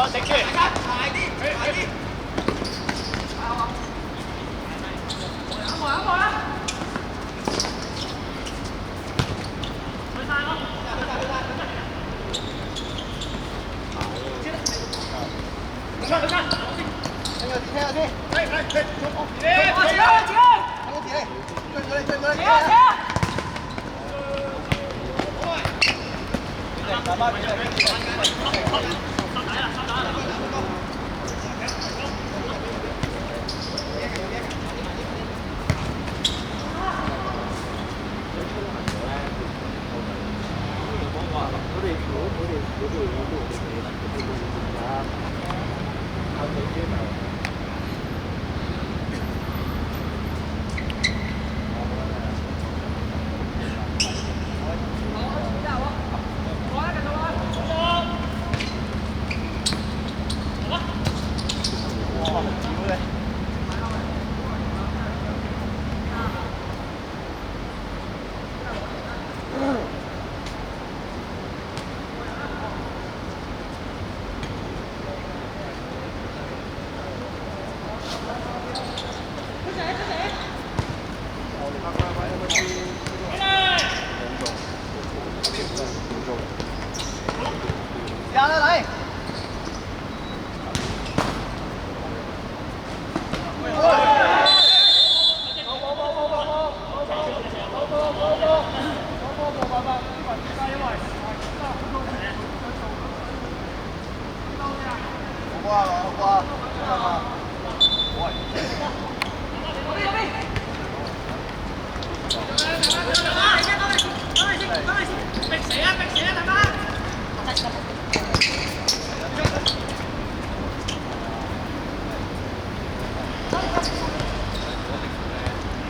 咗，頂住。快啲，快啲。聽下先，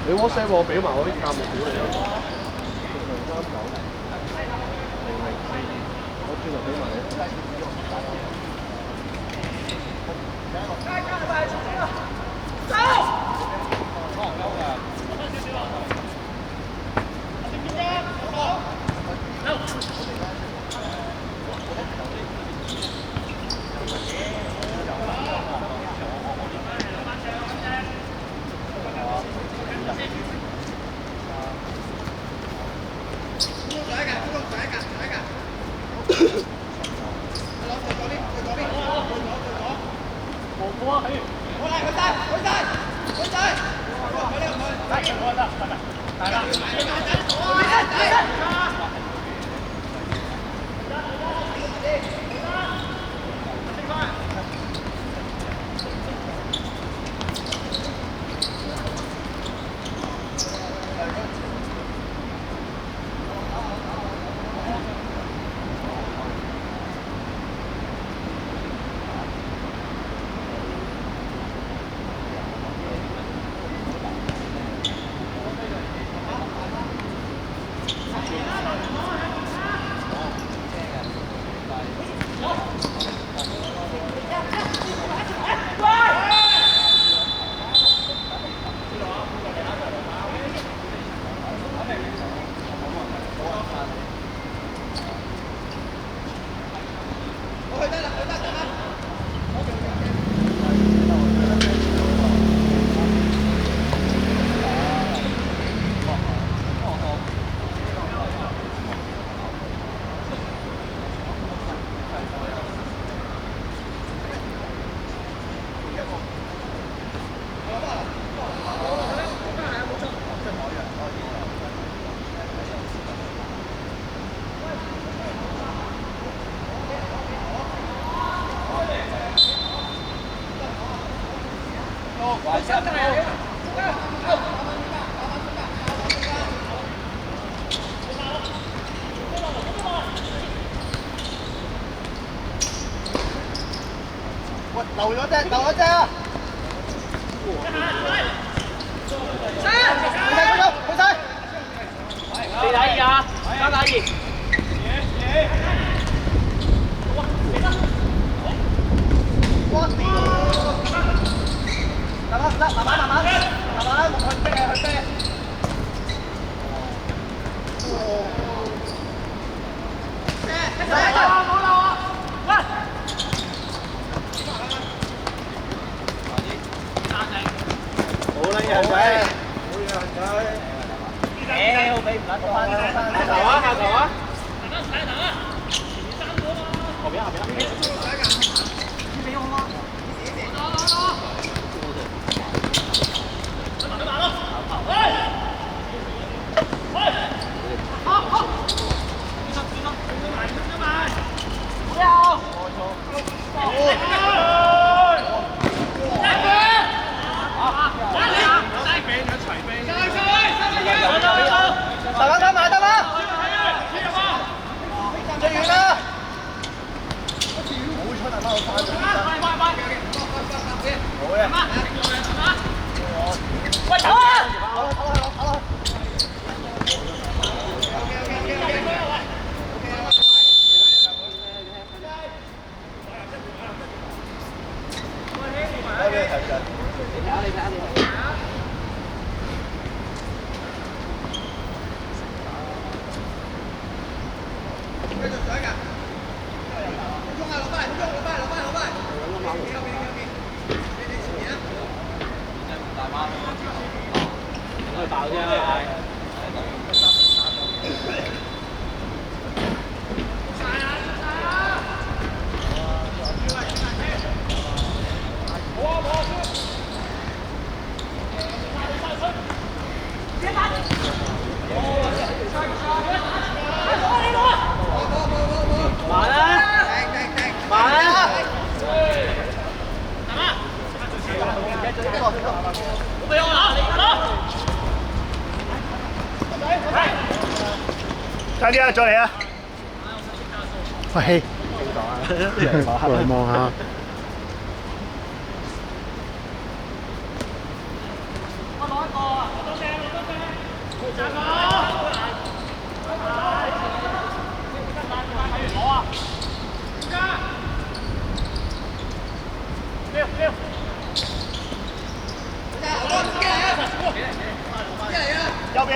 你 WhatsApp 我俾埋我啲價目表你。我轉頭俾埋你。留咗隻，留咗隻啊！去晒！你打二啊，三打二。哇！慢慢，去啤啊，去啤！冇漏啊！喂！人仔，屌，俾唔甩到啊！下球啊下球啊！後邊後邊。大家打埋得啦，最遠啦！好彩大媽好快咗，好嘅。喂，走啊！好啦。爆啫！慢啦！慢啦！我俾我啦！快啲啊！再嚟啊！喂，過嚟望下。我攞一個啊！我多謝，攞啊！右邊。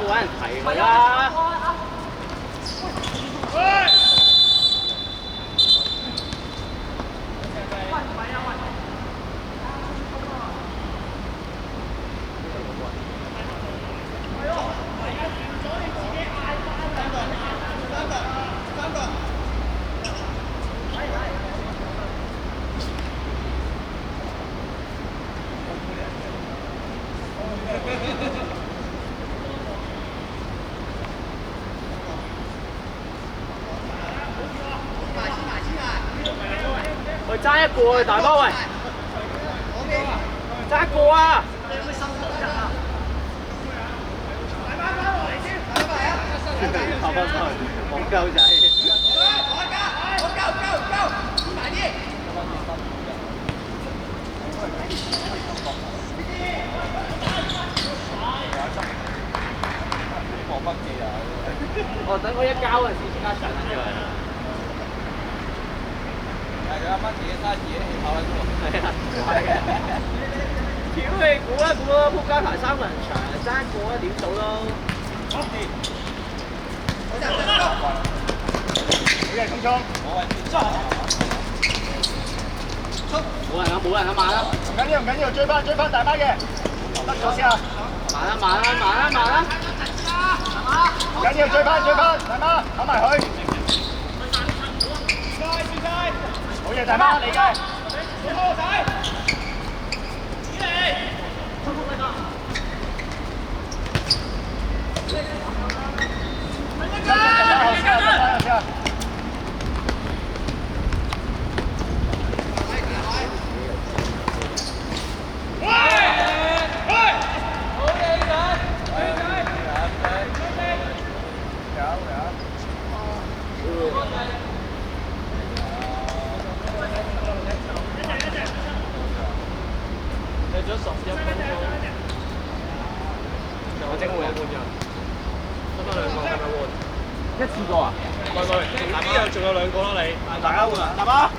冇人提佢啦！佢爭一個啊，大哥喂！爭一個啊！跑翻上去，黃鳩仔。我等佢一交嗰陣時，即刻上緊出嚟。係佢啱啱自己揸自己氣跑喺度。係啊，係嘅。屌你估啦，仆街排3個人場，爭一個啊點數咯？好嘅，衝衝！冇人啊，慢啦！唔緊要，追翻大媽嘅，得咗先啊！慢啦！唔緊要，追翻，大媽，冚埋佢。好嘢，大媽，你嘅。人，得翻兩個，係咪換？一次過啊？喂，呢樣仲有兩個啦你。大家換啊！立啊！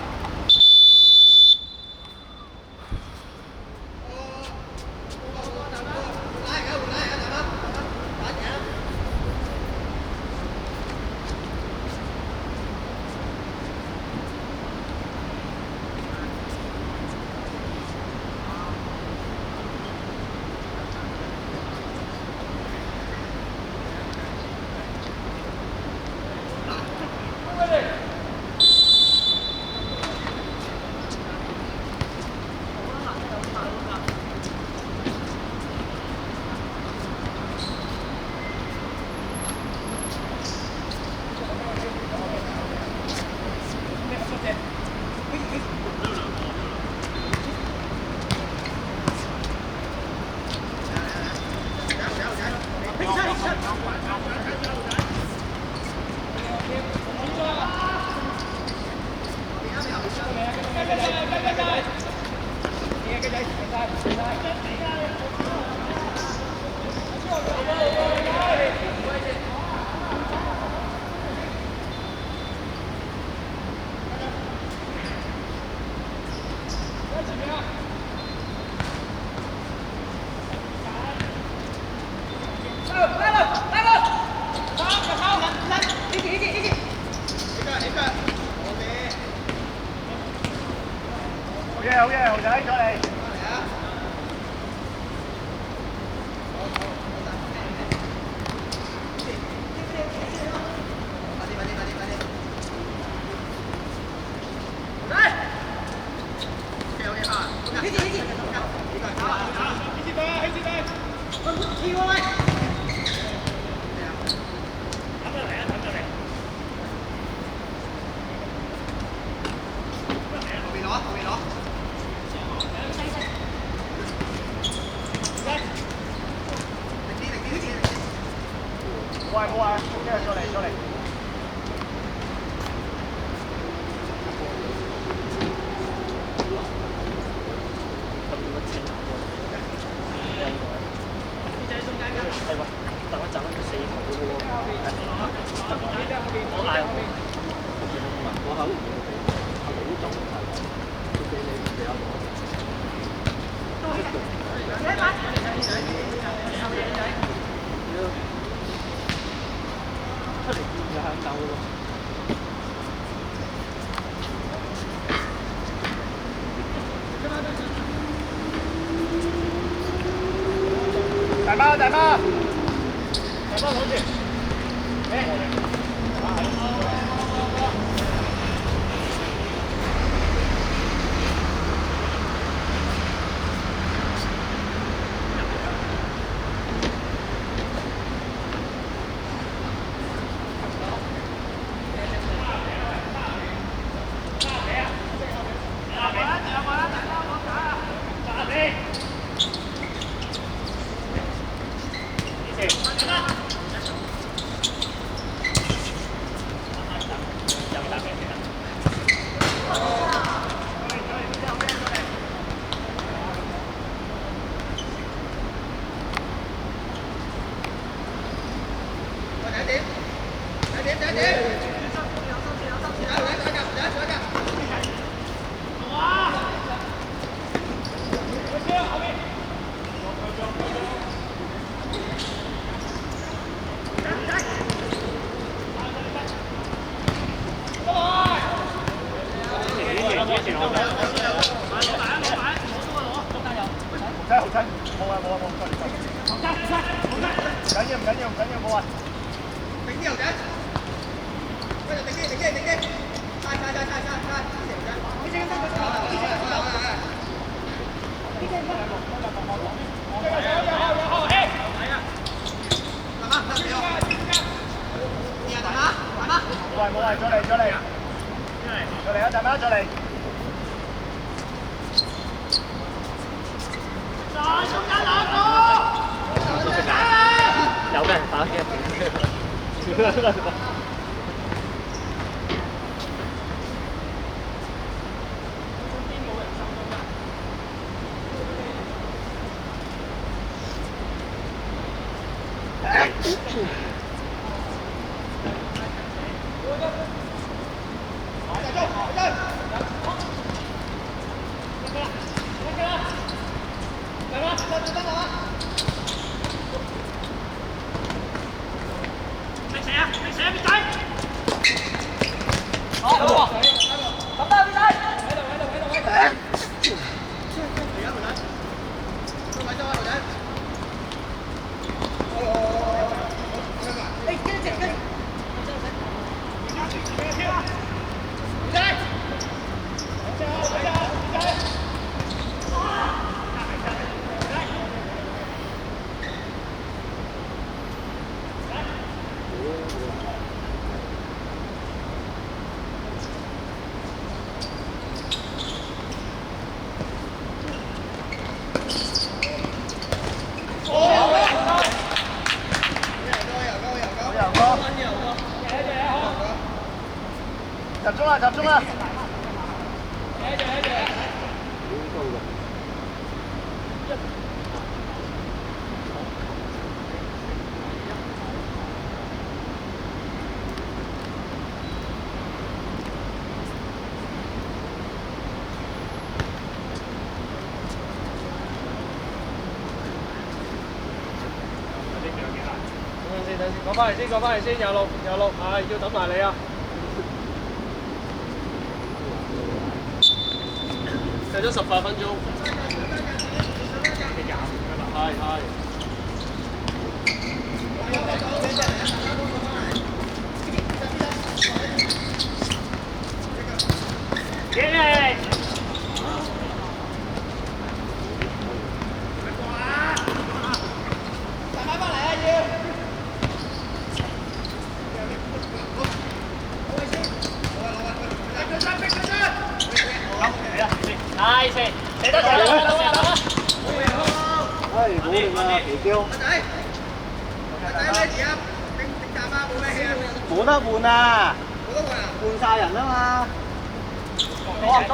好嘢，豪仔再嚟。冇啊冇啊，跟住再嚟再嚟。係喎，等一陣4球嘅喎。我嗌我口唔好做，佢俾你比較多。出嚟見就向走咯。大媽大媽，大媽攞住。有俾人打嘅。集中啦，集中啦！等先，講翻嚟先，講翻嚟先，有六，係要等埋你啊！計咗18分鐘。係。冇得換啊！換晒人啊嘛！多。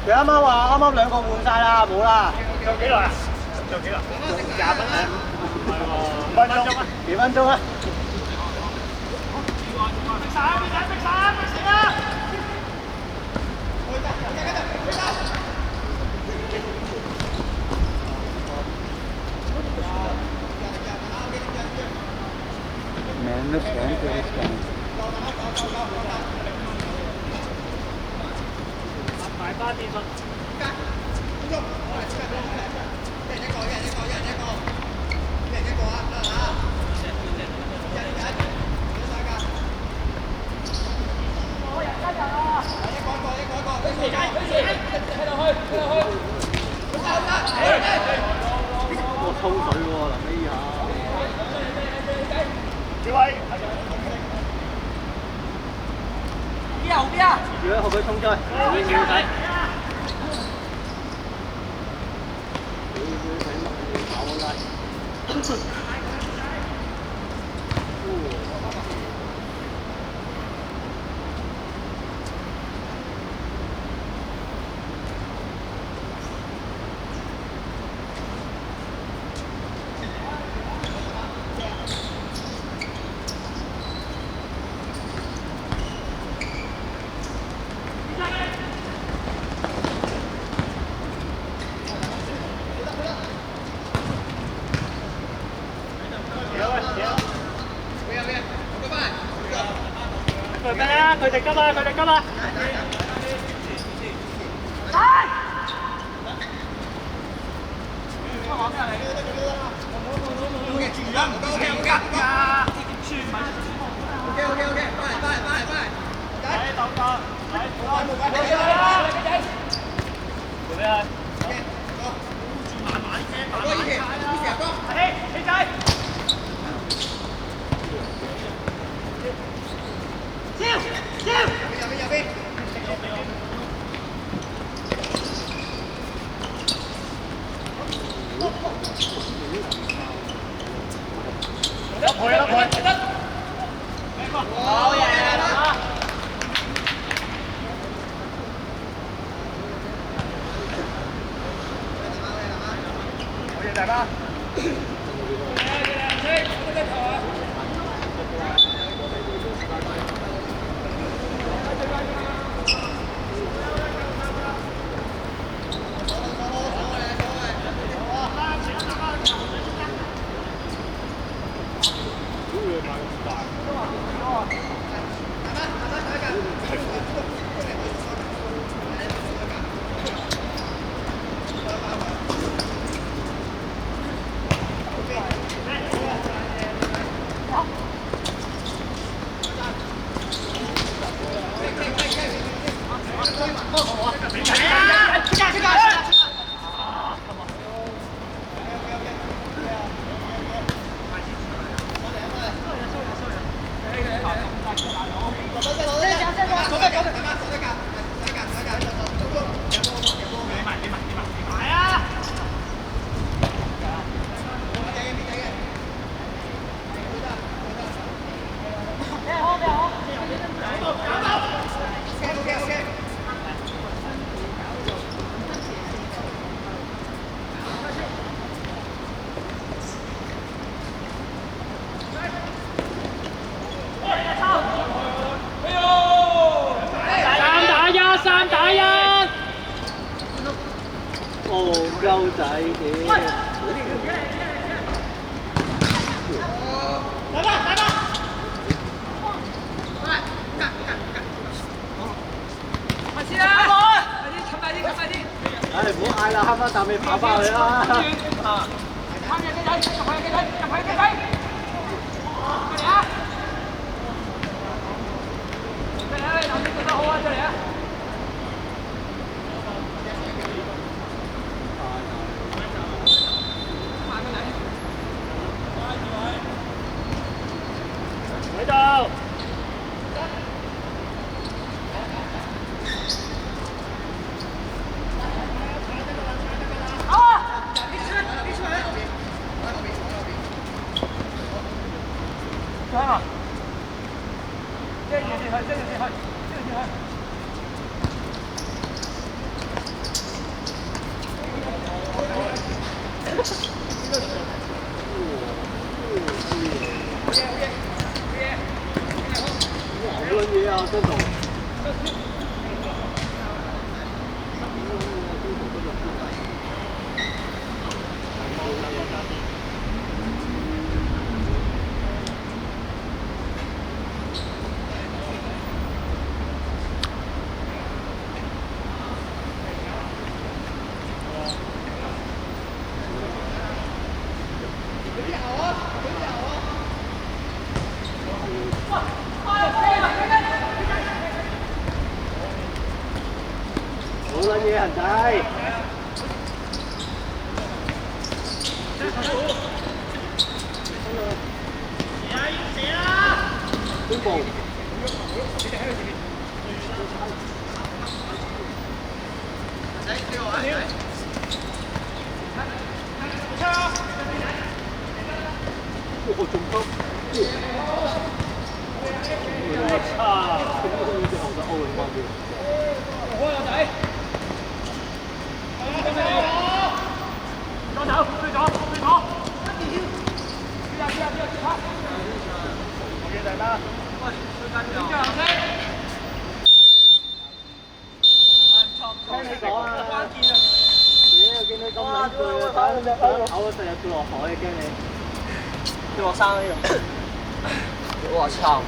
佢啱啱話啱兩個換晒啦，冇啦。仲幾耐啊？仲20分啊？5分鐘啊？幾分鐘啊？Menos gente eles買翻電信。我抽水喎，臨尾下。幾位？後邊啊！如果後邊衝出去，後邊小仔。佢哋急啊！大媽。鳩仔嘅。唉，唔好嗌啦，慳翻啖氣跑翻去啦。喺度。好撚嘢啊，真係。好撚嘢人仔，邊步？我仲急，我差，咁啲後生歐永關啲。好啊，仔。左手，對左，對左。好嘅，大家。喂，聽你講啊！關鍵啊！屌，見你咁撚攰啊，打隻口啊，成日跌落海啊，驚你。跌落山呢度。我操！